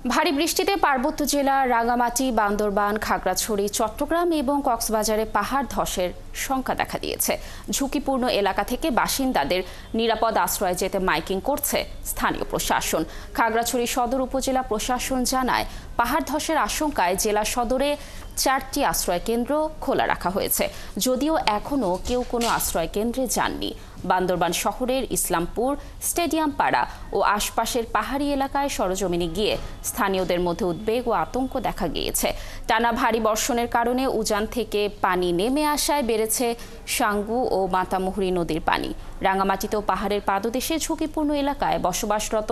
ভারী বৃষ্টিতে পার্বত্য জেলা রাঙ্গামাটি, বান্দরবান, খাগড়াছড়ি, চট্টগ্রাম এবং কক্সবাজারে পাহাড় ধসের শঙ্কা দেখা দিয়েছে। ঝুঁকিপূর্ণ এলাকা থেকে বাসিন্দাদের নিরাপদ আশ্রয়ে যেতে মাইকিং করছে স্থানীয় প্রশাসন। খাগড়াছড়ি সদর উপজেলা প্রশাসন জানায়, পাহাড় ধসের আশঙ্কায় জেলা সদরে 4টি আশ্রয় কেন্দ্র খোলা রাখা হয়েছে, যদিও এখনও কেউ কোনো আশ্রয় কেন্দ্রে যাননি। বান্দরবান শহরের ইসলামপুর, স্টেডিয়াম পাড়া ও আশপাশের পাহাড়ি এলাকায় সরেজমিনে গিয়ে স্থানীয়দের মধ্যে উদ্বেগ ও আতঙ্ক দেখা গিয়েছে। টানা ভারী বর্ষণের কারণে উজান থেকে পানি নেমে আসায় বেড়েছে সাঙ্গু ও মাতামুহুরী নদীর পানি। রাঙ্গামাটিতেও পাহাড়ের পাদদেশে ঝুঁকিপূর্ণ এলাকায় বসবাসরত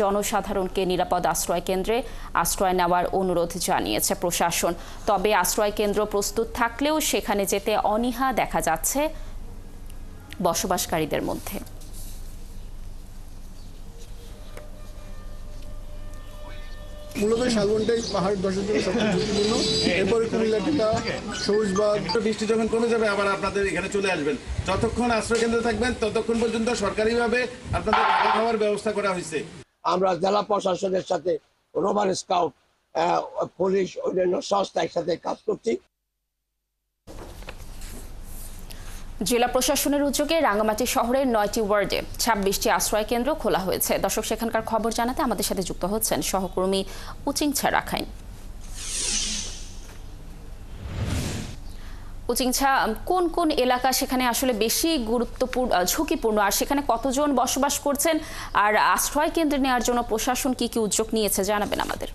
জনসাধারণকে নিরাপদ আশ্রয় কেন্দ্রে আশ্রয় নেওয়ার অনুরোধ জানিয়েছে প্রশাসন। তবে আশ্রয় কেন্দ্র প্রস্তুত থাকলেও সেখানে যেতে অনীহা দেখা যাচ্ছে বসবাসকারীদের মধ্যে। মূলত শালবনটাই পাহাড় ধসের জন্য সবচেয়ে ঝুঁকিপূর্ণ। এরপরে কুমিল্লাটা সবুজবাগ। বৃষ্টি যখন কমে যাবে আবার আপনাদের এখানে চলে আসবেন। যতক্ষণ আশ্রয় কেন্দ্রে থাকবেন ততক্ষণ পর্যন্ত সরকারিভাবে আপনাদের খাওয়া খাওয়ার ব্যবস্থা করা হয়েছে। আমরা জেলা প্রশাসনের সাথে রোভার স্কাউট, পুলিশ, অন্যান্য সংস্থা একসাথে কাজ করছি। জেলা প্রশাসনের উদ্যোগে রাঙ্গামাটি শহরের 9টি ওয়ার্ডে 26টি আশ্রয় কেন্দ্র খোলা হয়েছে। দর্শক, সেখানকার খবর জানাতে আমাদের সাথে যুক্ত হচ্ছেন সহকর্মী উচিংছা রাখাইন। উচিংছা, কোন কোন এলাকা সেখানে আসলে বেশি গুরুত্বপূর্ণ, ঝুঁকিপূর্ণ, আর সেখানে কতজন বসবাস করছেন, আর আশ্রয় কেন্দ্রে নেওয়ার জন্য প্রশাসন কি কি উদ্যোগ নিয়েছে জানাবেন আমাদের।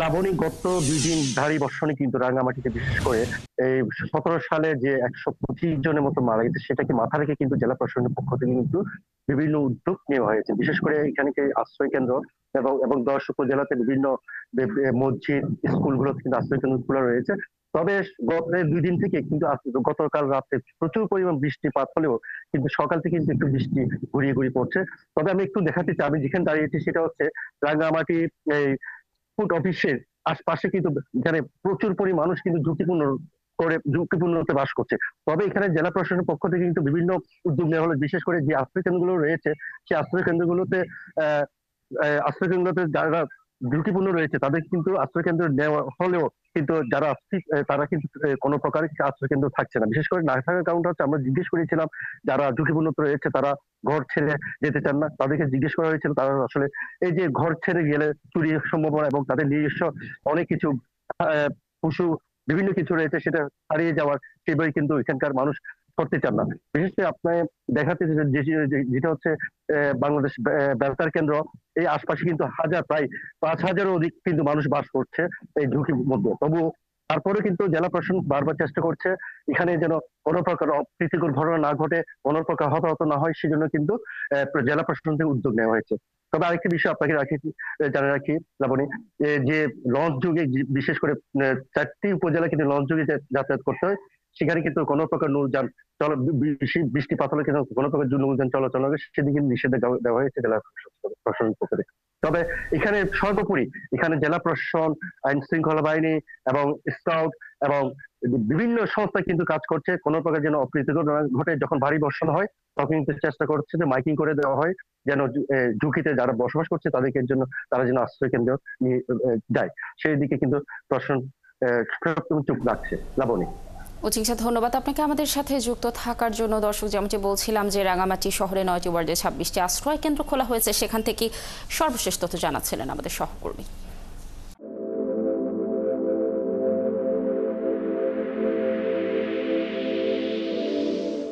লাবণী, গত 2 দিন ভারী বর্ষণে কিন্তু রাঙ্গামাটিতে বিশেষ করে এই 17 সালে যে 125 জনের মতো মারা গেছে সেটাকে মাথা রেখে কিন্তু জেলা প্রশাসনের পক্ষ থেকে কিন্তু বিভিন্ন উদ্যোগ নেওয়া হয়েছে। বিশেষ করে এখানে আশ্রয় কেন্দ্র এবং 10 উপজেলাতে বিভিন্ন মসজিদ, স্কুলগুলোতে কিন্তু আশ্রয় কেন্দ্রগুলো রয়েছে। তবে গত 2 দিন থেকে কিন্তু গতকাল রাতে প্রচুর পরিমাণ বৃষ্টিপাত হলেও কিন্তু সকাল থেকে কিন্তু একটু বৃষ্টি ঘুরিয়ে ঘুরিয়ে পড়ছে। তবে আমি একটু দেখাতে চাই, আমি যেখানে দাঁড়িয়েছি সেটা হচ্ছে রাঙ্গামাটি এই ফুড অফিসের আশপাশে কিন্তু এখানে প্রচুর পরিমাণ মানুষ কিন্তু ঝুঁকিপূর্ণতে বাস করছে। তবে এখানে জেলা প্রশাসনের পক্ষ থেকে কিন্তু বিভিন্ন উদ্যোগ নেওয়া হলো। বিশেষ করে যে আশ্রয় কেন্দ্রগুলো রয়েছে সেই আশ্রয় কেন্দ্রগুলোতে যারা ঝুঁকিপূর্ণ রয়েছে তাদের কিন্তু আশ্রয় কেন্দ্র নেওয়া হলেও কিন্তু যারা তারা কিন্তু কোনো প্রকার আশ্রয় কেন্দ্র থাকছে না। বিশেষ করে না থাকার কারণটা হচ্ছে, আমরা জিজ্ঞেস করেছিলাম যারা ঝুঁকিপূর্ণ রয়েছে তারা ঘর ছেড়ে যেতে চান না, তাদেরকে জিজ্ঞেস করা হয়েছিল তারা আসলে এই যে ঘর ছেড়ে গেলে চুরির সম্ভাবনা এবং তাদের নিজস্ব অনেক কিছু পশু বিভিন্ন কিছু রয়েছে সেটা হারিয়ে যাওয়ার সেভাবে কিন্তু এখানকার মানুষ করতে চান না। বিশেষ করে আপনার দেখাতে যেটা হচ্ছে বাংলাদেশ বেতার কেন্দ্র, এই আশপাশে কিন্তু প্রায় 5,000-এরও অধিক কিন্তু মানুষ বাস করছে এই ঝুঁকির মধ্যে। তবু তারপরে কিন্তু জেলা প্রশাসন বারবার চেষ্টা করছে এখানে যেন কোনো প্রকার অপ্রীতিকর ঘটনা না ঘটে, কোনো প্রকার হতাহত না হয়, সেজন্য কিন্তু জেলা প্রশাসন থেকে উদ্যোগ নেওয়া হয়েছে। তবে আরেকটি বিষয় আপনাকে জানা রাখি লাবণী, যে লঞ্চ যুগে বিশেষ করে 4টি উপজেলা কিন্তু লঞ্চ যুগে যাতায়াত করতে হয়, সেখানে কিন্তু কোনো প্রকার নৌযান বৃষ্টিপাত হলে কিন্তু কোনো প্রকার নৌযান চলাচল হবে সেদিকে নিষেধাজ্ঞা দেওয়া হয়েছে জেলা প্রশাসনের পক্ষ থেকে। তবে এখানে সর্বোপরি এখানে জেলা প্রশাসন, আইন শৃঙ্খলা বাহিনী এবং স্কাউট এবং বিভিন্ন সংস্থা কিন্তু কাজ করছে কোনো প্রকার যেন অপ্রীতিকর ঘটে। যখন ভারী বর্ষণ হয় তখন কিন্তু চেষ্টা করছে যে মাইকিং করে দেওয়া হয় যেন ঝুঁকিতে যারা বসবাস করছে তাদেরকে জন্য তারা যেন আশ্রয় কেন্দ্র নিয়ে যায়, সেই দিকে কিন্তু প্রশাসন চোখ রাখছে। লাবণী, উচিংছা, ধন্যবাদ আপনাকে আমাদের সাথে যুক্ত থাকার জন্য। দর্শক, যেমনটি বলছিলাম যে রাঙ্গামাটি শহরে 9টি ওয়ার্ডে 26টি আশ্রয় কেন্দ্র খোলা হয়েছে, সেখান থেকে সর্বশেষ তথ্য জানাচ্ছিলেন আমাদের সহকর্মী।